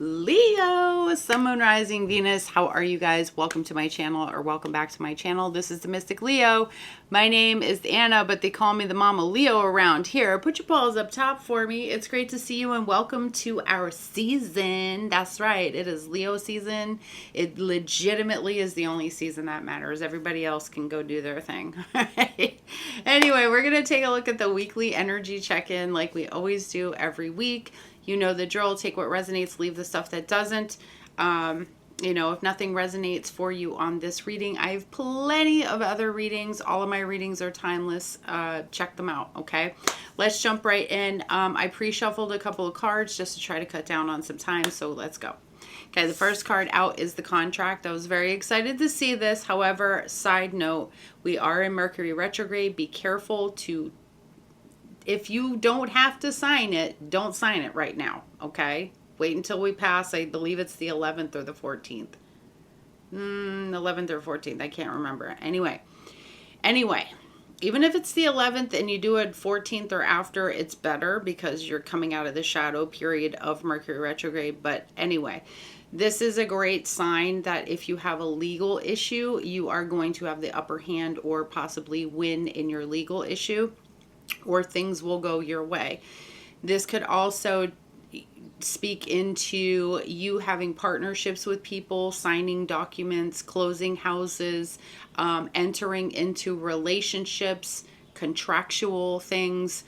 Leo, Sun, Moon, Rising, Venus. How are you guys? Welcome to my channel, or welcome back to my channel. This is the Mystic Leo. My name is Anna, but they call me the Mama Leo around here. Put your paws up top for me. It's great to see you, and welcome to our season. That's right, it is Leo season. It legitimately is the only season that matters. Everybody else can go do their thing. Anyway, we're going to take a look at the weekly energy check-in like we always do every week. You know the drill. Take what resonates, leave the stuff that doesn't. You know, if nothing resonates for you on this reading, I have plenty of other readings. All of my readings are timeless. Check them out, okay? Let's jump right in. I pre-shuffled a couple of cards just to try to cut down on some time, so let's go. Okay, the first card out is the contract. I was very excited to see this. However, side note, we are in Mercury retrograde. Be careful to... If you don't have to sign it, don't sign it right now, okay? Wait until we pass. I believe it's the 11th or the 14th. 11th or 14th. I can't remember. Anyway, even if it's the 11th and you do it 14th or after, it's better because you're coming out of the shadow period of Mercury retrograde. But anyway, this is a great sign that if you have a legal issue, you are going to have the upper hand or possibly win in your legal issue, or things will go your way. This could also speak into you having partnerships with people, signing documents, closing houses, entering into relationships, contractual things,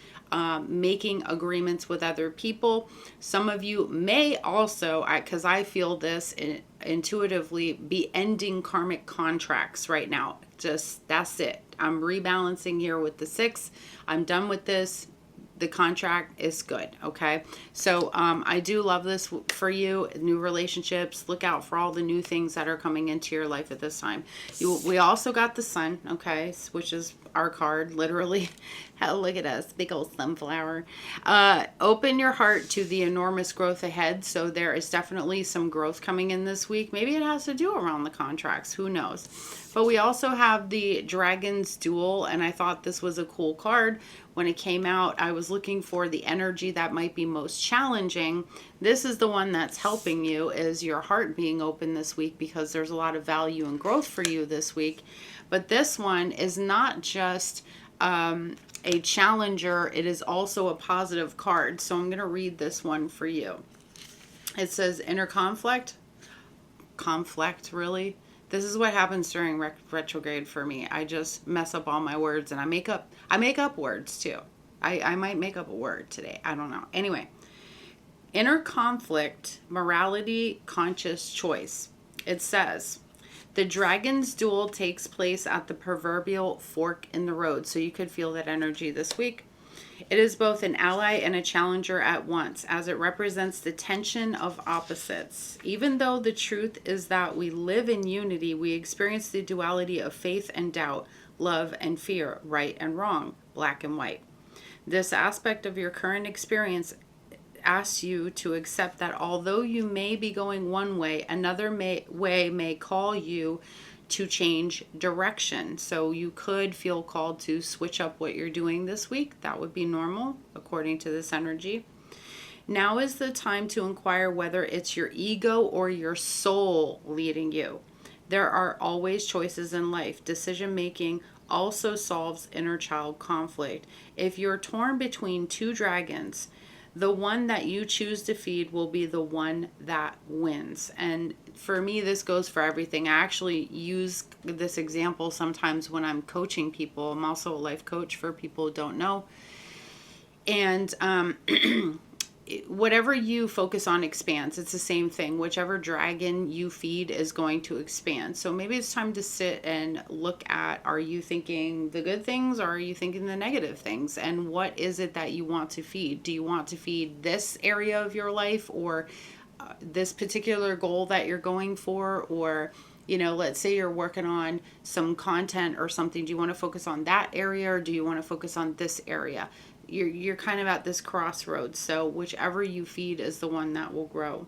making agreements with other people. Some of you may also, because I feel this intuitively, be ending karmic contracts right now. Just, that's it. I'm rebalancing here with the 6. I'm done with this. The contract is good, okay? So I do love this for you. New relationships. Look out for all the new things that are coming into your life at this time. We also got the sun, okay, which is our card, literally. Hell, look at us, big old sunflower. Open your heart to the enormous growth ahead. So there is definitely some growth coming in this week. Maybe it has to do around the contracts. Who knows? But we also have the Dragon's Duel, and I thought this was a cool card. When it came out, I was looking for the energy that might be most challenging. This is the one that's helping you, is your heart being open this week, because there's a lot of value and growth for you this week. But this one is not just a challenger, it is also a positive card. So I'm going to read this one for you. It says inner conflict. Conflict, really? This is what happens during retrograde for me. I just mess up all my words, and I make up words too. I might make up a word today. I don't know. Anyway, inner conflict, morality, conscious choice. It says, the Dragon's Duel takes place at the proverbial fork in the road. So you could feel that energy this week. It is both an ally and a challenger at once, as it represents the tension of opposites. Even though the truth is that we live in unity, we experience the duality of faith and doubt, love and fear, right and wrong, black and white. This aspect of your current experience asks you to accept that although you may be going one way, another way may call you to change direction. So you could feel called to switch up what you're doing this week. That would be normal according to this energy. Now is the time to inquire whether it's your ego or your soul leading you. There are always choices in life. Decision making also solves inner child conflict. If you're torn between two dragons, the one that you choose to feed will be the one that wins. And for me, this goes for everything. I actually use this example sometimes when I'm coaching people. I'm also a life coach for people who don't know. And whatever you focus on expands. It's the same thing. Whichever dragon you feed is going to expand. So maybe it's time to sit and look at, are you thinking the good things, or are you thinking the negative things? And what is it that you want to feed? Do you want to feed this area of your life, or this particular goal that you're going for? Or, you know, let's say you're working on some content or something. Do you want to focus on that area, or do you want to focus on this area? You're kind of at this crossroads. So whichever you feed is the one that will grow.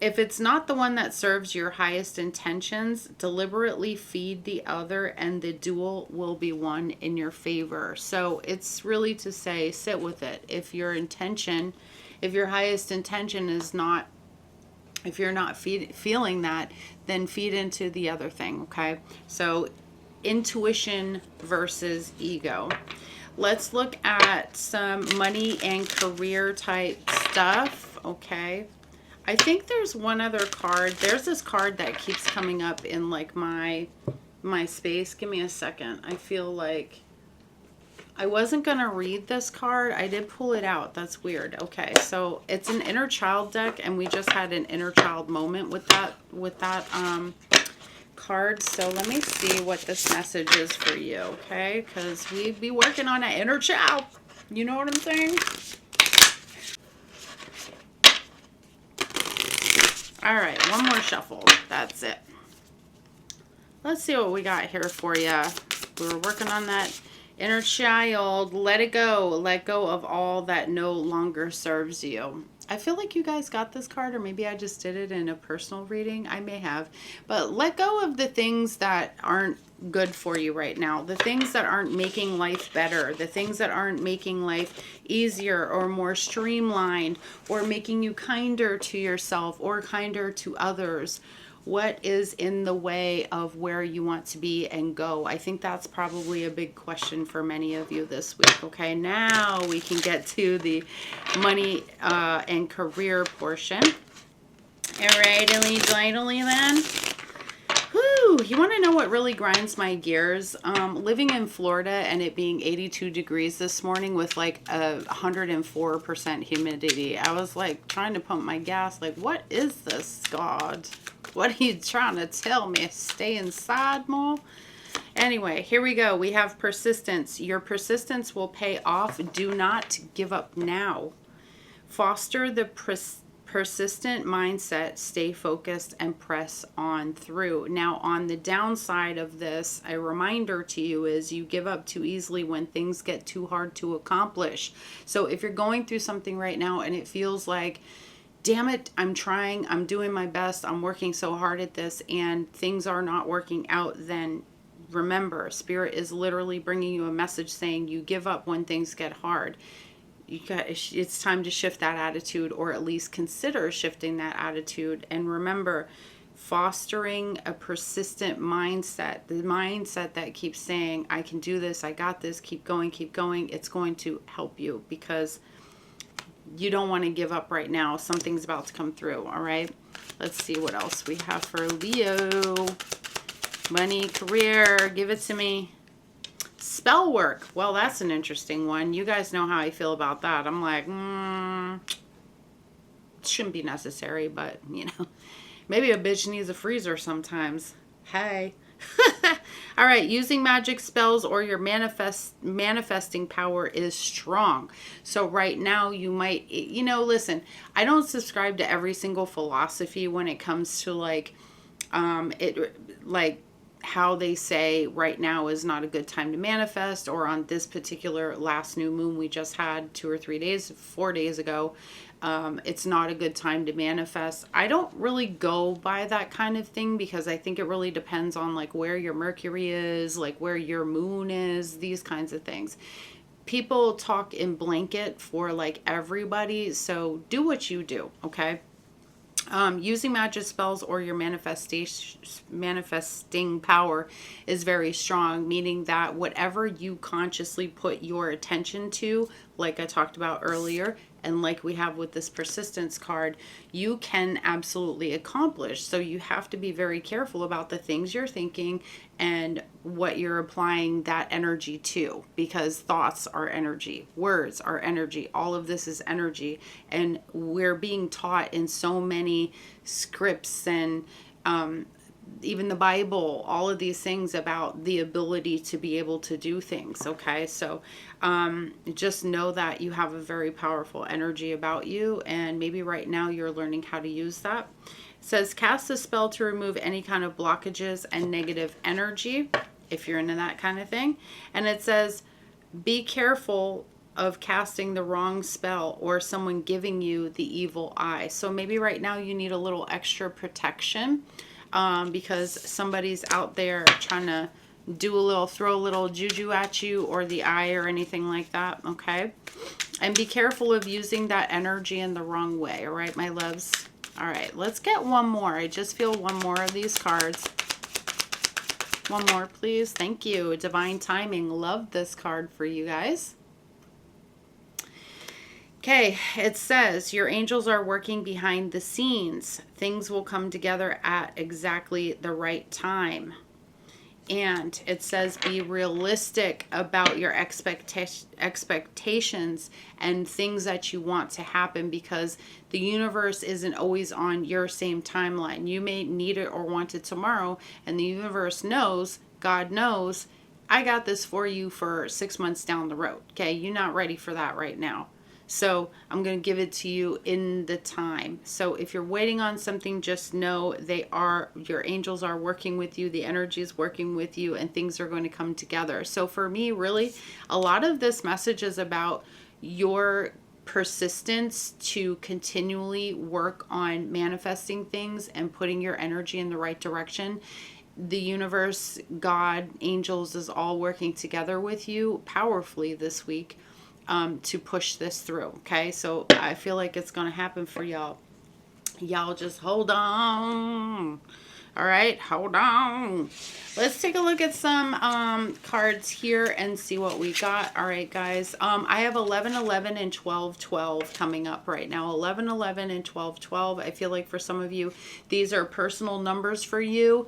If it's not the one that serves your highest intentions, deliberately feed the other, and the duel will be won in your favor. So it's really to say, sit with it. If your intention If your highest intention is not, if you're not feeling that, then feed into the other thing, okay? So intuition versus ego. Let's look at some money and career type stuff, okay? I think there's one other card. There's this card that keeps coming up in like my space. Give me a second. I feel like I wasn't going to read this card. I did pull it out. That's weird. Okay, so it's an inner child deck, and we just had an inner child moment with that card. So let me see what this message is for you, okay? Because we be working on an inner child. You know what I'm saying? All right, one more shuffle. That's it. Let's see what we got here for you. We were working on that inner child. Let it go. Let go of all that no longer serves you. I feel like you guys got this card, or maybe I just did it in a personal reading. I may have. But let go of the things that aren't good for you right now. The things that aren't making life better. The things that aren't making life easier or more streamlined, or making you kinder to yourself or kinder to others. What is in the way of where you want to be and go? I think that's probably a big question for many of you this week. Okay, now we can get to the money and career portion. All right, delightfully then. Whew, you want to know what really grinds my gears? Living in Florida and it being 82 degrees this morning with like 104% humidity. I was like trying to pump my gas. Like, what is this, God? What are you trying to tell me? Stay inside more? Anyway, here we go. We have persistence. Your persistence will pay off. Do not give up now. Foster the persistent mindset. Stay focused and press on through. Now, on the downside of this, a reminder to you is you give up too easily when things get too hard to accomplish. So if you're going through something right now and it feels like, damn it, I'm trying, I'm doing my best, I'm working so hard at this, and things are not working out, then remember, Spirit is literally bringing you a message saying you give up when things get hard. It's time to shift that attitude, or at least consider shifting that attitude. And remember, fostering a persistent mindset, the mindset that keeps saying, I can do this, I got this, keep going, it's going to help you, because you don't want to give up right now. Something's about to come through. All right. Let's see what else we have for Leo. Money, career. Give it to me. Spellwork. Well, that's an interesting one. You guys know how I feel about that. I'm like, it shouldn't be necessary, but you know, maybe a bitch needs a freezer sometimes. Hey. All right, using magic spells or your manifesting power is strong. So right now you might, you know, listen, I don't subscribe to every single philosophy when it comes to like how they say right now is not a good time to manifest, or on this particular last new moon we just had 4 days ago, it's not a good time to manifest. I don't really go by that kind of thing, because I think it really depends on like where your Mercury is, like where your moon is, these kinds of things. People talk in blanket for like everybody, so do what you do, okay? Using magic spells or your manifesting power is very strong, meaning that whatever you consciously put your attention to, like I talked about earlier, and like we have with this persistence card, you can absolutely accomplish. So you have to be very careful about the things you're thinking and what you're applying that energy to, because thoughts are energy, words are energy, all of this is energy. And we're being taught in so many scripts and even the Bible, all of these things about the ability to be able to do things. Okay, so just know that you have a very powerful energy about you, and maybe right now you're learning how to use that. It says cast a spell to remove any kind of blockages and negative energy, if you're into that kind of thing. And it says be careful of casting the wrong spell or someone giving you the evil eye. So maybe right now you need a little extra protection, because somebody's out there trying to do a little, throw a little juju at you or the eye or anything like that, okay? And be careful of using that energy in the wrong way, all right, my loves? All right, let's get one more. I just feel one more of these cards. One more, please. Thank you. Divine timing. Love this card for you guys. Okay, it says, your angels are working behind the scenes. Things will come together at exactly the right time. And it says, be realistic about your expectations and things that you want to happen, because the universe isn't always on your same timeline. You may need it or want it tomorrow, and the universe knows, God knows, I got this for you for 6 months down the road. Okay, you're not ready for that right now. So I'm going to give it to you in the time. So if you're waiting on something, just know your angels are working with you. The energy is working with you, and things are going to come together. So for me, really, a lot of this message is about your persistence to continually work on manifesting things and putting your energy in the right direction. The universe, God, angels is all working together with you powerfully this week. To push this through, okay? So I feel like it's going to happen for y'all. Y'all just hold on. All right, hold on. Let's take a look at some cards here and see what we got. All right, guys. I have 11-11 and 12-12 coming up right now. 11-11 and 12-12. I feel like for some of you, these are personal numbers for you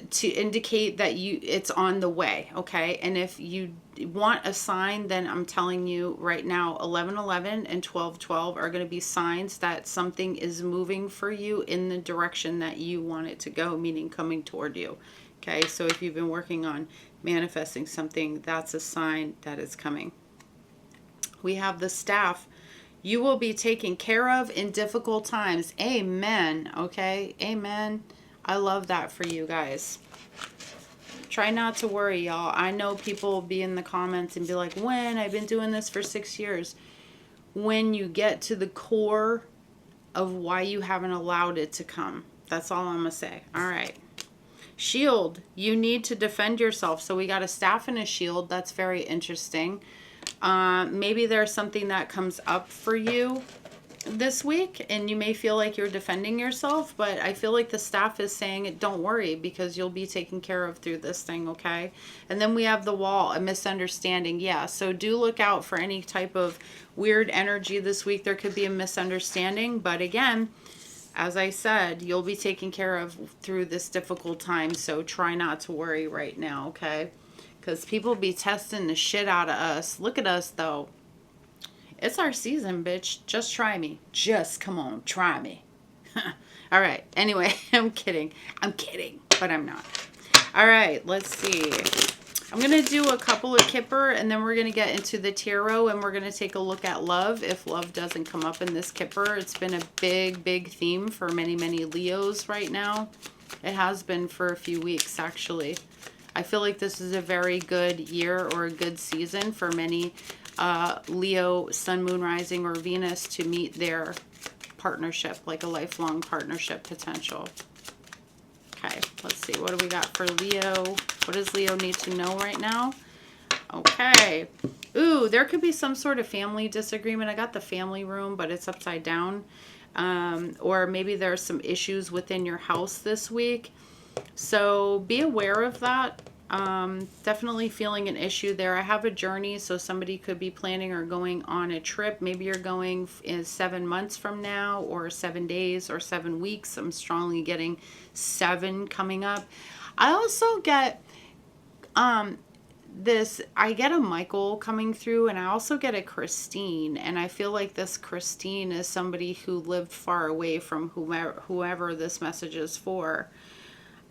to indicate that it's on the way, okay? And if you want a sign, then I'm telling you right now, 11-11 and 12-12 are going to be signs that something is moving for you in the direction that you want it to go, meaning coming toward you, okay? So if you've been working on manifesting something, that's a sign that it's coming. We have the staff. You will be taken care of in difficult times. Amen, okay? Amen. I love that for you guys. Try not to worry, y'all. I know people will be in the comments and be like, when? I've been doing this for 6 years. When you get to the core of why you haven't allowed it to come. That's all I'm going to say. All right. Shield. You need to defend yourself. So we got a staff and a shield. That's very interesting. Maybe there's something that comes up for you this week and you may feel like you're defending yourself, but I feel like the staff is saying don't worry, because you'll be taken care of through this thing, okay? And then we have the wall, a misunderstanding. Yeah, so do look out for any type of weird energy this week. There could be a misunderstanding, but again, as I said, you'll be taken care of through this difficult time, so try not to worry right now, okay? Because people be testing the shit out of us. Look at us though. It's our season, bitch. Just try me. Just come on, try me. All right. Anyway, I'm kidding. I'm kidding, but I'm not. All right. Let's see. I'm going to do a couple of Kipper, and then we're going to get into the tarot, and we're going to take a look at love. If love doesn't come up in this Kipper, it's been a big, big theme for many, many Leos right now. It has been for a few weeks, actually. I feel like this is a very good year or a good season for many Leo, Sun, Moon, Rising, or Venus to meet their partnership, like a lifelong partnership potential. Okay, let's see. What do we got for Leo? What does Leo need to know right now? Okay. Ooh, there could be some sort of family disagreement. I got the family room, but it's upside down. Or maybe there's some issues within your house this week. So be aware of that. Definitely feeling an issue there. I have a journey, so somebody could be planning or going on a trip. Maybe you're going in 7 months from now, or 7 days, or 7 weeks. I'm strongly getting 7 coming up. I also get I get a Michael coming through, and I also get a Christine, and I feel like this Christine is somebody who lived far away from whoever this message is for.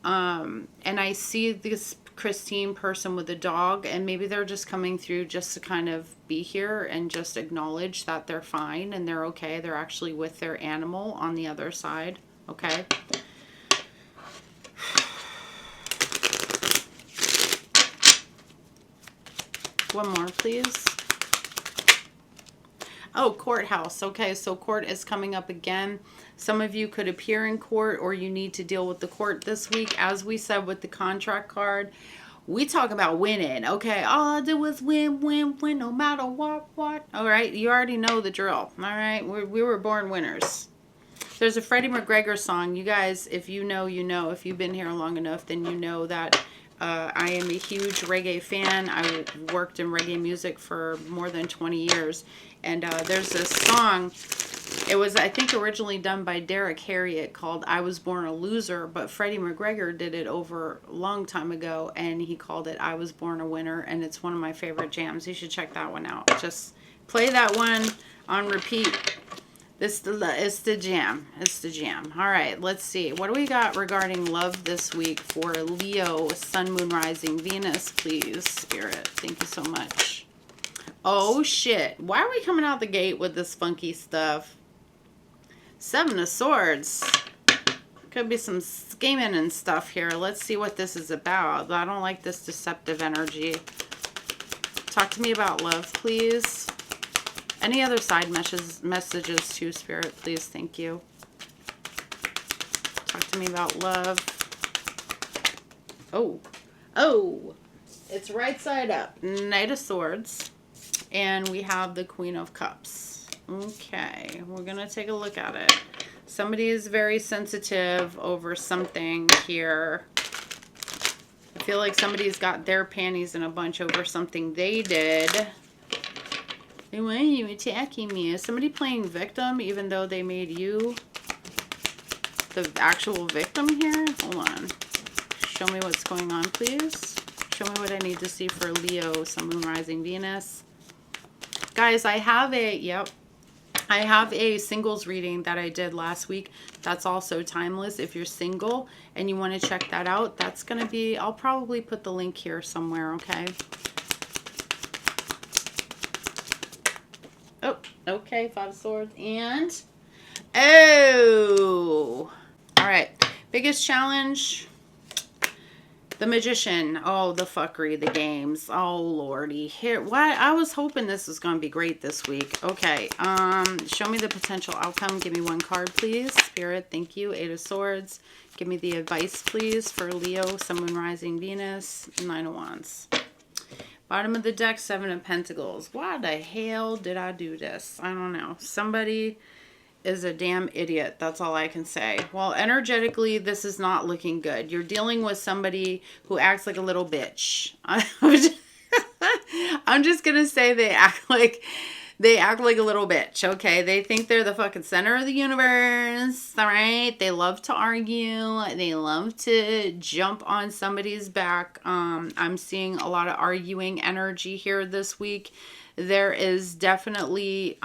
And I see this Christine person with a dog, and maybe they're just coming through just to kind of be here and just acknowledge that they're fine and they're okay. They're actually with their animal on the other side. Okay. One more, please. Oh, courthouse. Okay, so court is coming up again. Some of you could appear in court, or you need to deal with the court this week. As we said with the contract card, We talk about winning, okay? All I did was win, win, win, no matter what. All right, you already know the drill. All right, we were born winners. There's a Freddie McGregor song. You guys, if you know, you know. If you've been here long enough, then you know that I am a huge reggae fan. I worked in reggae music for more than 20 years. And there's this song. It was, I think, originally done by Derek Harriott called I Was Born a Loser, but Freddie McGregor did it over a long time ago, and he called it I Was Born a Winner, and it's one of my favorite jams. You should check that one out. Just play that one on repeat. It's the jam. It's the jam. All right, let's see. What do we got regarding love this week for Leo, Sun, Moon, Rising, Venus, please, Spirit? Thank you so much. Oh, shit. Why are we coming out the gate with this funky stuff? Seven of Swords. Could be some scheming and stuff here. Let's see what this is about. I don't like this deceptive energy. Talk to me about love, please. Any other side messages too, Spirit, please? Thank you. Talk to me about love. Oh, it's right side up. Knight of Swords. And we have the Queen of Cups. Okay, we're going to take a look at it. Somebody is very sensitive over something here. I feel like somebody's got their panties in a bunch over something they did. Why are you attacking me? Is somebody playing victim even though they made you the actual victim here? Hold on. Show me what's going on, please. Show me what I need to see for Leo, Sun, Moon, Rising, Venus. Guys, I have a singles reading that I did last week. That's also timeless. If you're single and you want to check that out, that's going to be, I'll probably put the link here somewhere, okay? Oh, okay, Five of Swords. And, oh, all right. Biggest challenge, the Magician. Oh, the fuckery, the games. Oh, lordy. Here, what? I was hoping this was going to be great this week. Okay, show me the potential outcome. Give me one card, please. Spirit, thank you. Eight of Swords. Give me the advice, please, for Leo, Sun, Moon, Rising, Venus. Nine of Wands. Bottom of the deck, Seven of Pentacles. Why the hell did I do this? I don't know. Somebody is a damn idiot. That's all I can say. Well, energetically, this is not looking good. You're dealing with somebody who acts like a little bitch. I'm just going to say they act like a little bitch, okay? They think they're the fucking center of the universe, all right? They love to argue. They love to jump on somebody's back. I'm seeing a lot of arguing energy here this week. There is definitely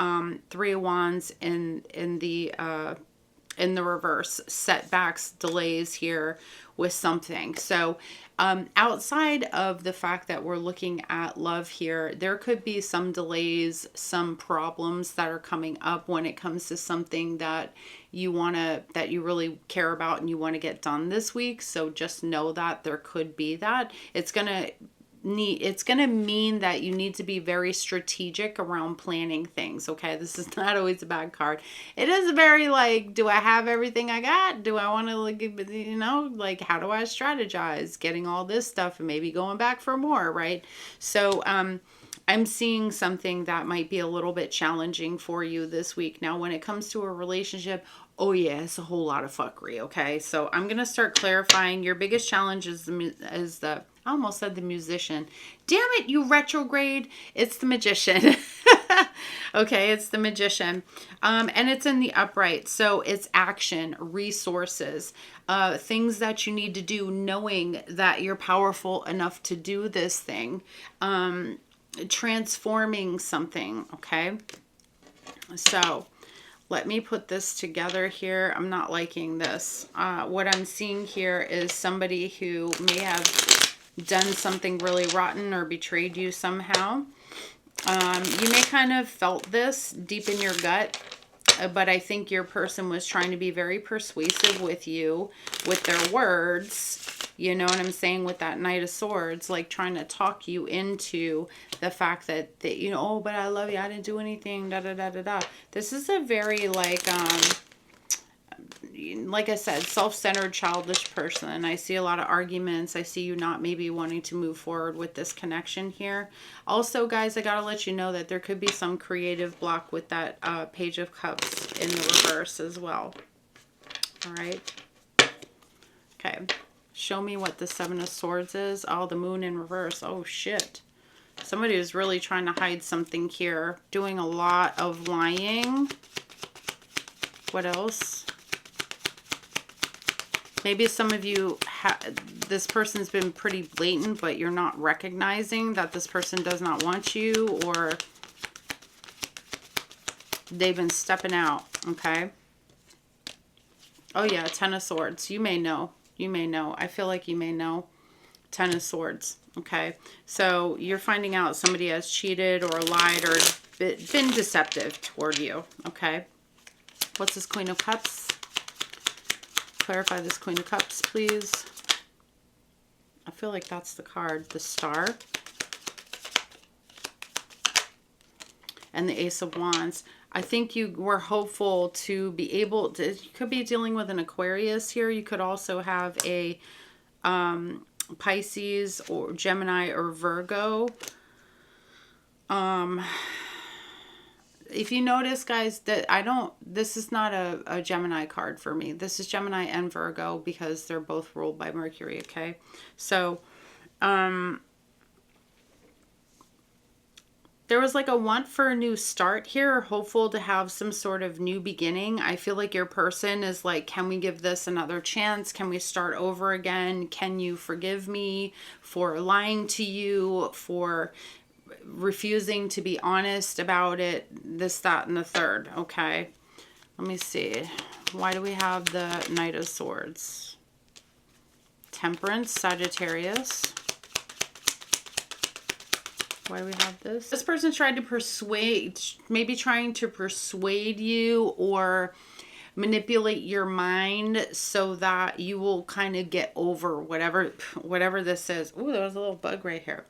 Three of Wands in the reverse, setbacks, delays here with something. So outside of the fact that we're looking at love here, there could be some delays, some problems that are coming up when it comes to something that you really care about and you want to get done this week. So just know that there could be that. It's going to mean that you need to be very strategic around planning things, okay? This is not always a bad card. It is very like, do I have everything I got? Do I want to, like, you know, like, how do I strategize getting all this stuff and maybe going back for more, right? So I'm seeing something that might be a little bit challenging for you this week. Now, when it comes to a relationship, oh yeah, it's a whole lot of fuckery, okay? So I'm going to start clarifying. Your biggest challenge is the I almost said the Musician. Damn it, you retrograde. It's the Magician. Okay, it's the Magician. And it's in the upright. So it's action, resources, things that you need to do, knowing that you're powerful enough to do this thing. Transforming something, okay? So let me put this together here. I'm not liking this. What I'm seeing here is somebody who may have done something really rotten or betrayed you somehow. You may kind of felt this deep in your gut, but I think your person was trying to be very persuasive with you with their words. You know what I'm saying? With that Knight of Swords, like trying to talk you into the fact that you know, oh, but I love you. I didn't do anything. Da da da da da. This is a very like like I said, self-centered, childish person. I see a lot of arguments. I see you not maybe wanting to move forward with this connection here. Also, guys, I gotta let you know that there could be some creative block with that Page of Cups in the reverse as well. All right. Okay. Show me what the Seven of Swords is. Oh, the Moon in reverse. Oh, shit. Somebody is really trying to hide something here. Doing a lot of lying. What else? Maybe some of you, this person's been pretty blatant, but you're not recognizing that this person does not want you, or they've been stepping out, okay? Oh yeah, Ten of Swords. You may know. You may know. I feel like you may know. Ten of Swords, okay? So you're finding out somebody has cheated or lied or been deceptive toward you, okay? What's this Queen of Cups? Clarify this Queen of Cups, please. I feel like that's the card, the Star. And the Ace of Wands. I think you were hopeful to be able to, you could be dealing with an Aquarius here. You could also have a Pisces or Gemini or Virgo. If you notice, guys, that this is not a Gemini card for me. This is Gemini and Virgo because they're both ruled by Mercury, okay? So, there was like a want for a new start here, hopeful to have some sort of new beginning. I feel like your person is like, can we give this another chance? Can we start over again? Can you forgive me for lying to you, for refusing to be honest about it, this, that, and the third, okay? Let me see. Why do we have the Knight of Swords? Temperance, Sagittarius. Why do we have this? This person tried to persuade, maybe trying to persuade you or manipulate your mind so that you will kind of get over whatever this is. Ooh, there was a little bug right here.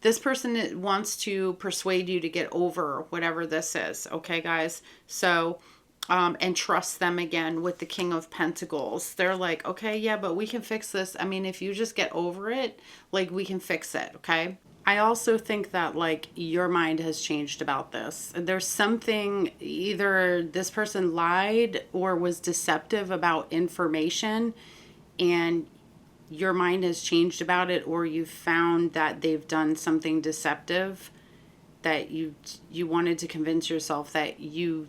This person wants to persuade you to get over whatever this is. Okay, guys? So, and trust them again with the King of Pentacles. They're like, okay, yeah, but we can fix this. I mean, if you just get over it, like, we can fix it, okay? I also think that, like, your mind has changed about this. There's something, either this person lied or was deceptive about information, and your mind has changed about it, or you found that they've done something deceptive that you wanted to convince yourself that you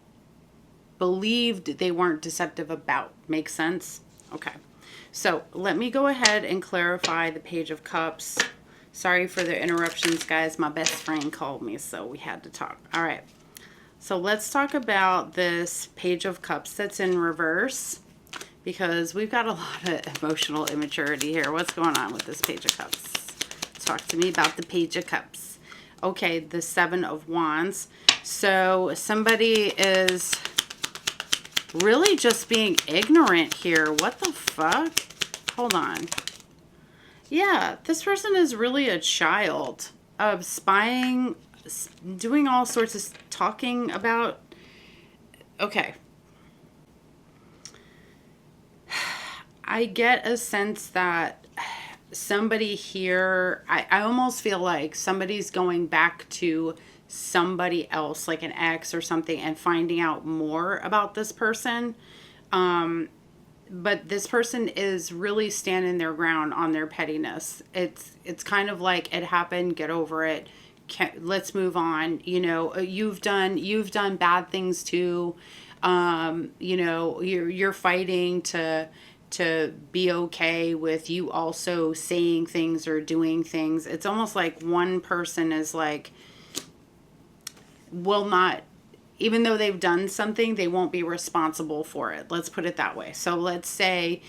believed they weren't deceptive about. Make sense? Okay. So let me go ahead and clarify the Page of Cups. Sorry for the interruptions, guys. My best friend called me, so we had to talk. All right. So let's talk about this Page of Cups that's in reverse, because we've got a lot of emotional immaturity here. What's going on with this Page of Cups? Talk to me about the Page of Cups. Okay, the Seven of Wands. So somebody is really just being ignorant here. What the fuck? Hold on. Yeah, this person is really a child of spying, doing all sorts of talking about. Okay. I get a sense that somebody here, I almost feel like somebody's going back to somebody else, like an ex or something, and finding out more about this person. But this person is really standing their ground on their pettiness. It's kind of like, it happened, get over it. Let's move on. You know, you've done bad things too. You know, you're fighting to be okay with you also saying things or doing things. It's almost like one person is like, will not, even though they've done something, they won't be responsible for it. Let's put it that way. So let's say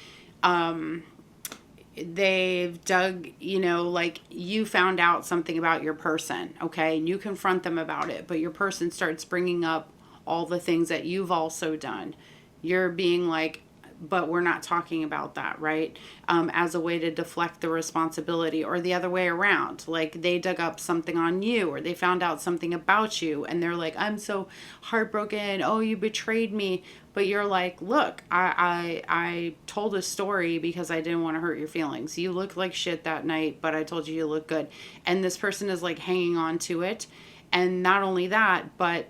they've dug, you know, like you found out something about your person, okay? And you confront them about it, but your person starts bringing up all the things that you've also done. You're being like, but we're not talking about that, right? As a way to deflect the responsibility, or the other way around. Like they dug up something on you, or they found out something about you and they're like, I'm so heartbroken. Oh, you betrayed me. But you're like, look, I told a story because I didn't want to hurt your feelings. You looked like shit that night, but I told you look good. And this person is like hanging on to it. And not only that, but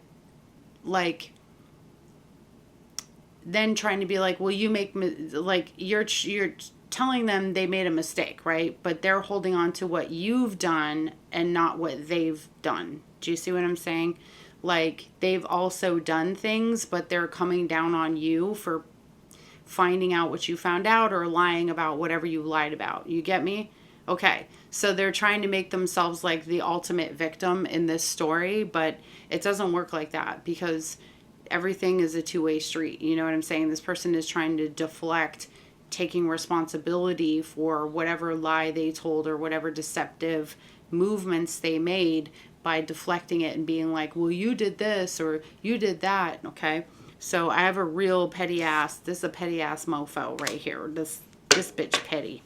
like then trying to be like, well, you make, like you're telling them they made a mistake, right? But they're holding on to what you've done and not what they've done. Do you see what I'm saying? Like they've also done things, but they're coming down on you for finding out what you found out or lying about whatever you lied about. You get me? Okay. So they're trying to make themselves like the ultimate victim in this story, but it doesn't work like that because everything is a two-way street. You know what I'm saying? This person is trying to deflect taking responsibility for whatever lie they told or whatever deceptive movements they made by deflecting it and being like, well, you did this or you did that. Okay. So I have a real petty ass. This is a petty ass mofo right here. This bitch petty.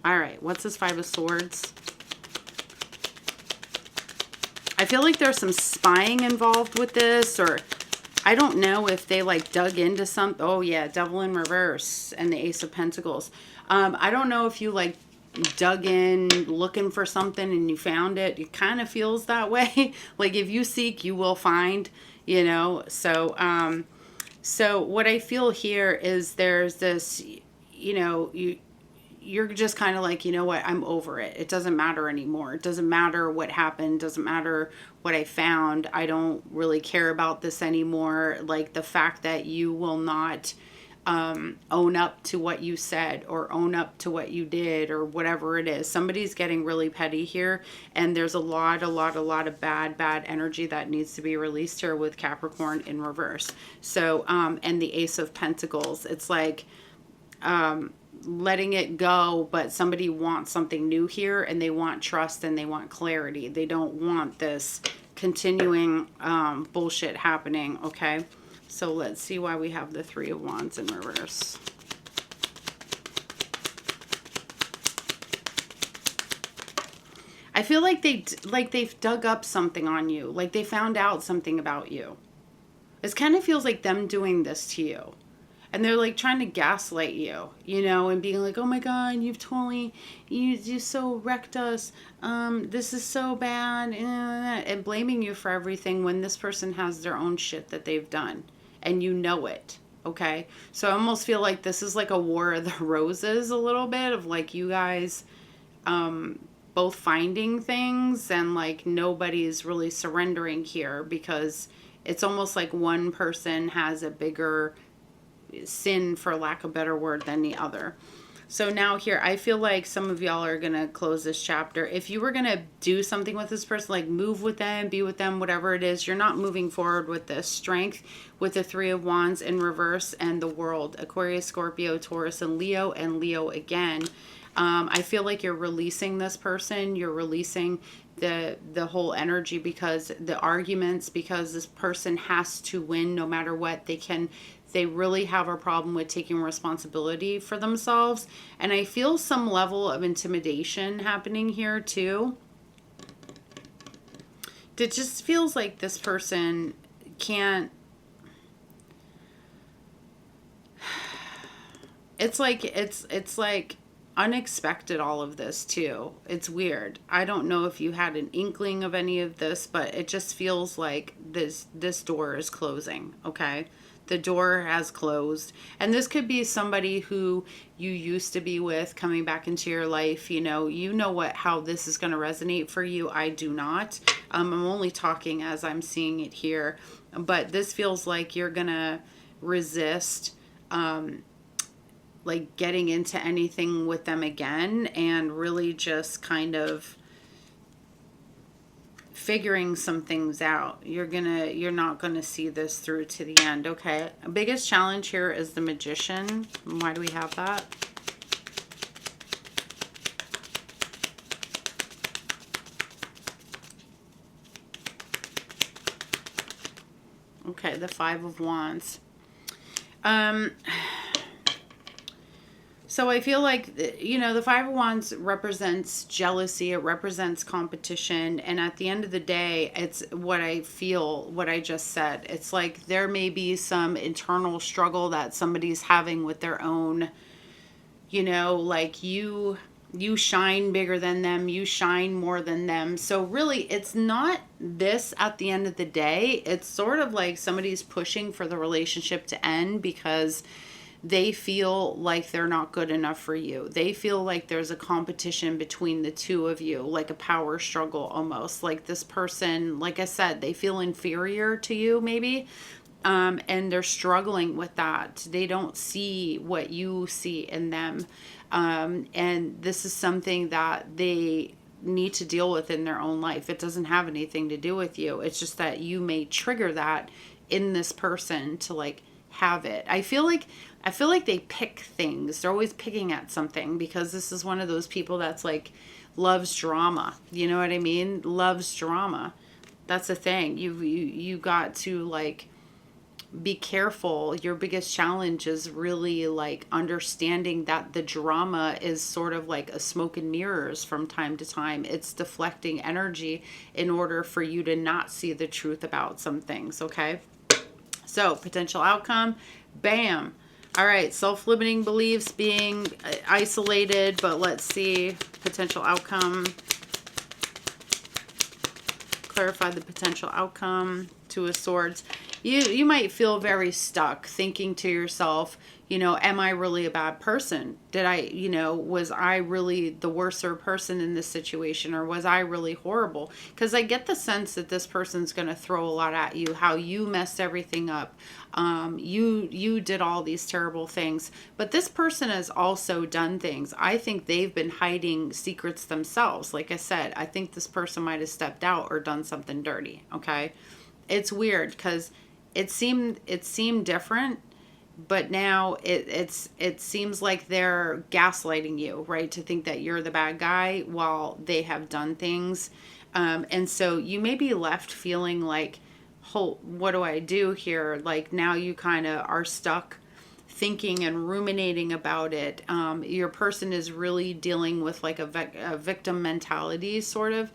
All right. What's this Five of Swords? I feel like there's some spying involved with this, or I don't know if they like dug into something. Oh yeah, Devil in reverse and the Ace of Pentacles. I don't know if you like dug in looking for something and you found it. It kind of feels that way. Like if you seek, you will find, you know. So so what I feel here is there's this, you know, you're just kind of like, you know what, I'm over it. It doesn't matter anymore. It doesn't matter what happened. Doesn't matter what I found. I don't really care about this anymore. Like the fact that you will not own up to what you said or own up to what you did or whatever it is. Somebody's getting really petty here, and there's a lot of bad energy that needs to be released here with Capricorn in reverse. So and the Ace of Pentacles, it's like letting it go, but somebody wants something new here, and they want trust and they want clarity. They don't want this continuing bullshit happening. Okay, so let's see why we have the Three of Wands in reverse. I feel like they've dug up something on you, like they found out something about you. It kind of feels like them doing this to you. And they're like trying to gaslight you, you know, and being like, oh my God, you just so wrecked us. This is so bad. And blaming you for everything when this person has their own shit that they've done. And you know it. Okay. So I almost feel like this is like a War of the Roses a little bit of like you guys both finding things, and like nobody's really surrendering here because it's almost like one person has a bigger sin, for lack of a better word, than the other. So now here, I feel like some of y'all are going to close this chapter. If you were going to do something with this person, like move with them, be with them, whatever it is, you're not moving forward with this. Strength with the Three of Wands in reverse and the World. Aquarius, Scorpio, Taurus, and Leo again. I feel like you're releasing this person. You're releasing the whole energy because the arguments, because this person has to win no matter what. They really have a problem with taking responsibility for themselves. And I feel some level of intimidation happening here too. It just feels like this person can't. It's like unexpected, all of this too. It's weird. I don't know if you had an inkling of any of this, but it just feels like this door is closing. Okay. The door has closed. And this could be somebody who you used to be with coming back into your life. You know how this is going to resonate for you. I do not. I'm only talking as I'm seeing it here. But this feels like you're going to resist like getting into anything with them again, and really just kind of figuring some things out. You're not gonna see this through to the end. Okay, biggest challenge here is the Magician. Why do we have that? Okay, the Five of Wands. So I feel like, you know, the Five of Wands represents jealousy. It represents competition. And at the end of the day, it's what I feel, what I just said. It's like there may be some internal struggle that somebody's having with their own, you know, like you shine bigger than them, you shine more than them. So really, it's not this at the end of the day. It's sort of like somebody's pushing for the relationship to end because they feel like they're not good enough for you. They feel like there's a competition between the two of you, like a power struggle almost. Like this person, like I said, they feel inferior to you maybe. And they're struggling with that. They don't see what you see in them. And this is something that they need to deal with in their own life. It doesn't have anything to do with you. It's just that you may trigger that in this person to like have it. I feel like they pick things. They're always picking at something because this is one of those people that's like loves drama. You know what I mean? Loves drama. That's the thing. You got to like be careful. Your biggest challenge is really like understanding that the drama is sort of like a smoke and mirrors from time to time. It's deflecting energy in order for you to not see the truth about some things. Okay. So potential outcome, bam. All right. Self-limiting beliefs, being isolated, but let's see potential outcome. Clarify the potential outcome. Two of Swords. You might feel very stuck thinking to yourself, you know, am I really a bad person? Did I, you know, was I really the worser person in this situation, or was I really horrible? Because I get the sense that this person's going to throw a lot at you, how you messed everything up. You did all these terrible things, but this person has also done things. I think they've been hiding secrets themselves. Like I said, I think this person might have stepped out or done something dirty. Okay. It's weird because it seemed different, but now it seems like they're gaslighting you, right? To think that you're the bad guy while they have done things. And so you may be left feeling like, oh, what do I do here? Like now you kind of are stuck thinking and ruminating about it. Your person is really dealing with like a victim mentality sort of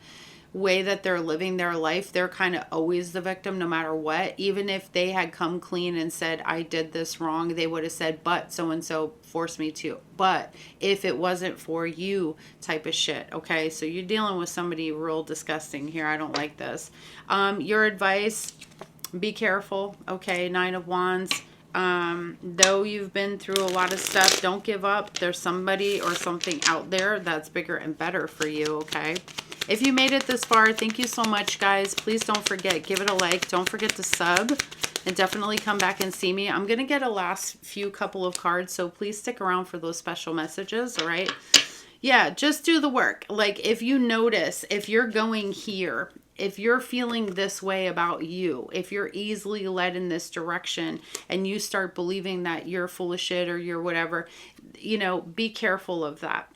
way that they're living their life. They're kind of always the victim no matter what. Even if they had come clean and said, I did this wrong, they would have said, but so-and-so forced me to. But if it wasn't for you type of shit. Okay, so you're dealing with somebody real disgusting here. I don't like this. Your advice, be careful. Okay, Nine of Wands. Though you've been through a lot of stuff, don't give up. There's somebody or something out there that's bigger and better for you. Okay. If you made it this far, thank you so much, guys. Please don't forget, give it a like. Don't forget to sub and definitely come back and see me. I'm going to get a last few couple of cards, so please stick around for those special messages. All right. Yeah, just do the work. Like if you notice, if you're going here, if you're feeling this way about you, if you're easily led in this direction and you start believing that you're full of shit or you're whatever, you know, be careful of that.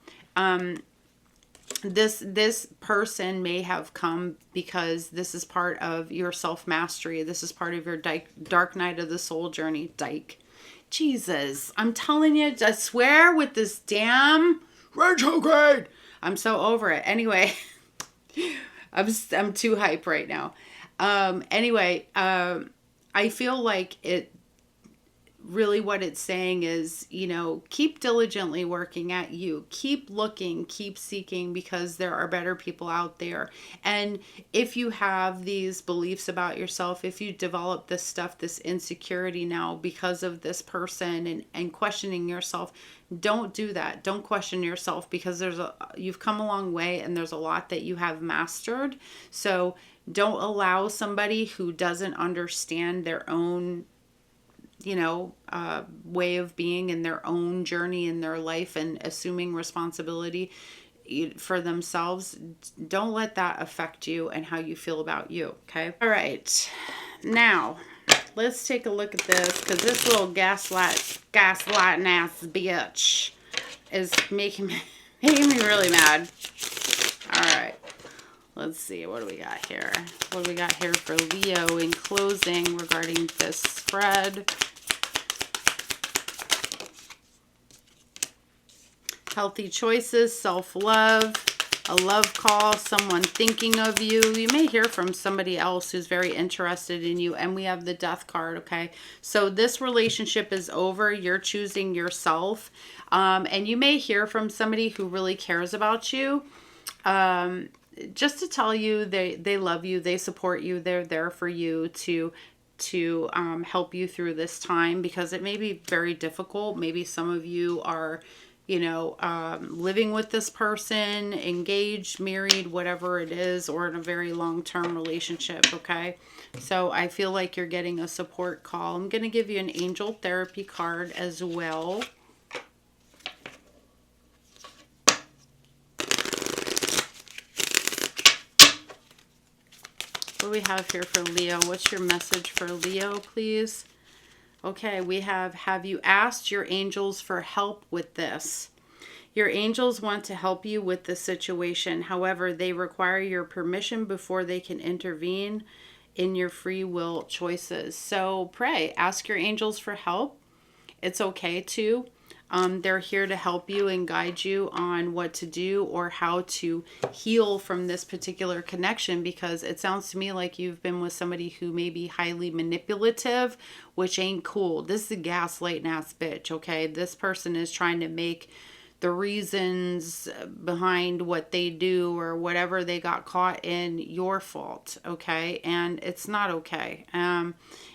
This person may have come because this is part of your self-mastery. This is part of your dark night of the soul journey. Jesus, I'm telling you, I swear with this damn retrograde. I'm so over it. Anyway, I'm too hype right now. Anyway, I feel like it really what it's saying is, you know, keep diligently working at you. Keep looking, keep seeking, because there are better people out there. And if you have these beliefs about yourself, if you develop this stuff, this insecurity now because of this person and questioning yourself, don't do that. Don't question yourself, because you've come a long way and there's a lot that you have mastered. So don't allow somebody who doesn't understand their own, you know, way of being in their own journey in their life and assuming responsibility for themselves. Don't let that affect you and how you feel about you. Okay. All right. Now let's take a look at this, because this little gaslighting ass bitch is making me really mad. All right. Let's see. What do we got here? What do we got here for Leo in closing regarding this spread? Healthy choices, self-love, a love call, someone thinking of you. You may hear from somebody else who's very interested in you. And we have the Death card, okay? So this relationship is over. You're choosing yourself. And you may hear from somebody who really cares about you. Just to tell you they love you, they support you, they're there for you to help you through this time, because it may be very difficult. Maybe some of you are, you know, living with this person, engaged, married, whatever it is, or in a very long-term relationship, okay? So I feel like you're getting a support call. I'm going to give you an angel therapy card as well. What do we have here for Leo? What's your message for Leo, please? Okay, we have you asked your angels for help with this? Your angels want to help you with the situation. However, they require your permission before they can intervene in your free will choices. So pray, ask your angels for help. It's okay to. They're here to help you and guide you on what to do or how to heal from this particular connection, because it sounds to me like you've been with somebody who may be highly manipulative, which ain't cool. This is a gaslighting ass bitch, okay? This person is trying to make the reasons behind what they do or whatever they got caught in your fault, okay? And it's not okay. And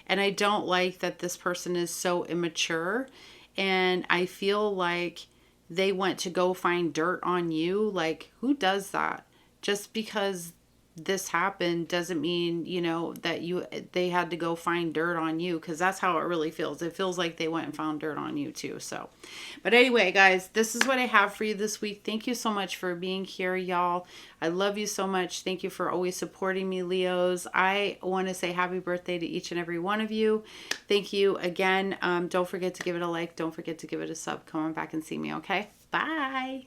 I don't like that this person is so immature. And I feel like they went to go find dirt on you. Like, who does that? Just because this happened doesn't mean, you know, that they had to go find dirt on you, because that's how it really feels. It feels like they went and found dirt on you too. So, but anyway, guys, this is what I have for you this week. Thank you so much for being here, y'all. I love you so much. Thank you for always supporting me, Leos. I want to say happy birthday to each and every one of you. Thank you again. Don't forget to give it a like. Don't forget to give it a sub. Come on back and see me, okay? Bye.